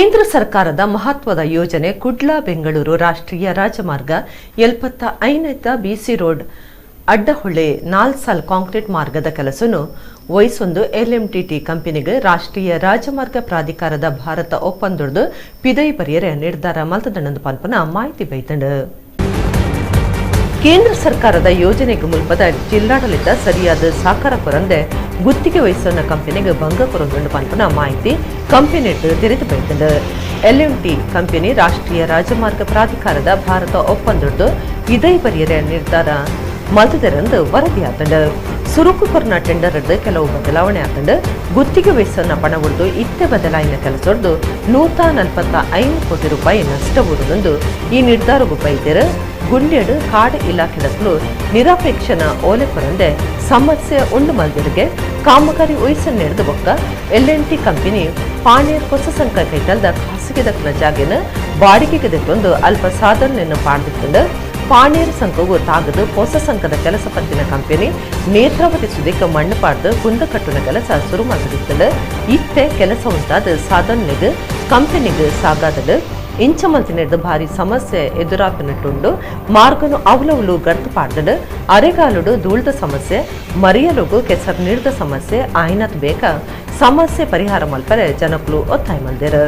ಕೇಂದ್ರ ಸರ್ಕಾರದ ಮಹತ್ವದ ಯೋಜನೆ ಕುಡ್ಲ ಬೆಂಗಳೂರು ರಾಷ್ಟ್ರೀಯ ರಾಜಮಾರ್ಗ 75 ಬಿಸಿ ರೋಡ್ ಅಡ್ಡಹೊಳೆ 4 ಸಾಲ್ ಕಾಂಕ್ರೀಟ್ ಮಾರ್ಗದ ಕೆಲಸವನ್ನು ವಹಿಸೊಂದು LMTT ಕಂಪನಿಗೆ ರಾಷ್ಟ್ರೀಯ ರಾಜಮಾರ್ಗ ಪ್ರಾಧಿಕಾರದ ಭಾರತ ಒಪ್ಪಂದೊಡ್ದು ಪಿದೈ ಬರೆಯರೆ ನಿರ್ಧಾರ ಮಲ್ತದಂಡದ ಪನ್ಪನ ಮಾಹಿತಿ ಬೈತಂಡು. ಕೇಂದ್ರ ಸರ್ಕಾರದ ಯೋಜನೆಗೆ ಮುಲ್ಪದ ಜಿಲ್ಲಾಡಳಿತ ಸರಿಯಾದ ಸಹಕಾರ ಕೊರಂದೆ ಗುತ್ತಿಗೆ ವಹಿಸೋನ ಕಂಪನಿಗೆ ಭಂಗ ಕೊರೊಂದು ಪನ್ಪನ ಮಾಹಿತಿ ಕಂಪನಿ ತೆರೆದು ಬೈತಂಡು. LMT ಕಂಪನಿ ರಾಷ್ಟ್ರೀಯ ರಾಜಮಾರ್ಗ ಪ್ರಾಧಿಕಾರದ ಭಾರತ ಒಪ್ಪಂದೊಡ್ದು ಇದೇ ಬರೆಯರೆ ನಿರ್ಧಾರ ಮಲ್ತದರಂದು ವರದಿಯಾತಂಡು. ಸುರುಕು ಕೊರನ ಟೆಂಡರ್ ಕೆಲವು ಬದಲಾವಣೆ ಆತಂಡು. ಗುತ್ತಿಗೆ ವಹಿಸೋನ ಪಣ ಉಳಿದು ಇತ್ತೆ ಬದಲಾಯಿನ ಕೆಲಸೊಡ್ದು 145 ಕೋಟಿ ರೂಪಾಯಿ ನಷ್ಟವೂರುದೊಂದು ಈ ನಿರ್ಧಾರವು ಬೈದರು. ಗುಂಡ್ಯಡು ಕಾಡು ಇಲಾಖೆಡಸ್ಲು ನಿರಾಪೇಕ್ಷನ ಓಲೆ ಕೊರಂದೆ ಸಮಸ್ಯೆ ಉಂಡು ಮಲ್ದಿರಿಗೆ ಕಾಮಗಾರಿ ವಹಿಸನ್ನು ನಡೆದ ಬೊಕ್ಕ LNT ಕಂಪನಿ ಪಾಣೇರ್ ಹೊಸ ಸಂಕ ಕೈಟಲ್ದ ಖಾಸಗಿ ದಕ್ಕನ ಜಾಗೆನ ಬಾಡಿಗೆಗೆ ದೆತ್ತೊಂದು ಅಲ್ಪ ಸಾಧನೆಯನ್ನು ಪಾಡ್ದಿತ್ತಂಡು. ಪಾಣೇರು ಸಂಘವು ತಾಗದು ಹೊಸ ಸಂಘದ ಕೆಲಸ ಪತ್ತಿನ ಕಂಪನಿ ನೇತ್ರಾವತಿ ಸುದಿಕ್ಕ ಮಣ್ಣು ಪಾಡ್ದು ಕುಂದ ಕಟ್ಟುನ ಕೆಲಸ ಶುರು ಮಾಡಿದಿತ್ತಂಡು. ಇತ್ತೆ ಕೆಲಸ ಉಂಟಾದ ಸಾಧನೆಗೆ ಕಂಪನಿಗೆ ಸಾಗಾದಲು ಇಂಚಮಲ್ತಿ ನಡೆದ ಭಾರಿ ಸಮಸ್ಯೆ ಎದುರಾಪಿನಿಟ್ಟುಂಡು. ಮಾರ್ಗನು ಅವಲವಲು ಗರ್ತು ಪಾಡ್ದಡು ಅರೆಗಾಲುಡು ಧೂಳ್ದ ಸಮಸ್ಯೆ ಮರಿಯಲುಗು ಕೆಸರು ನೀಡಿದ ಸಮಸ್ಯೆ ಆಯ್ನತ್ ಬೇಕ ಸಮಸ್ಯೆ ಪರಿಹಾರ ಮಲ್ಪರೆ ಜನಕ್ಕಳು ಒತ್ತಾಯ ಮಲ್ದೇರು.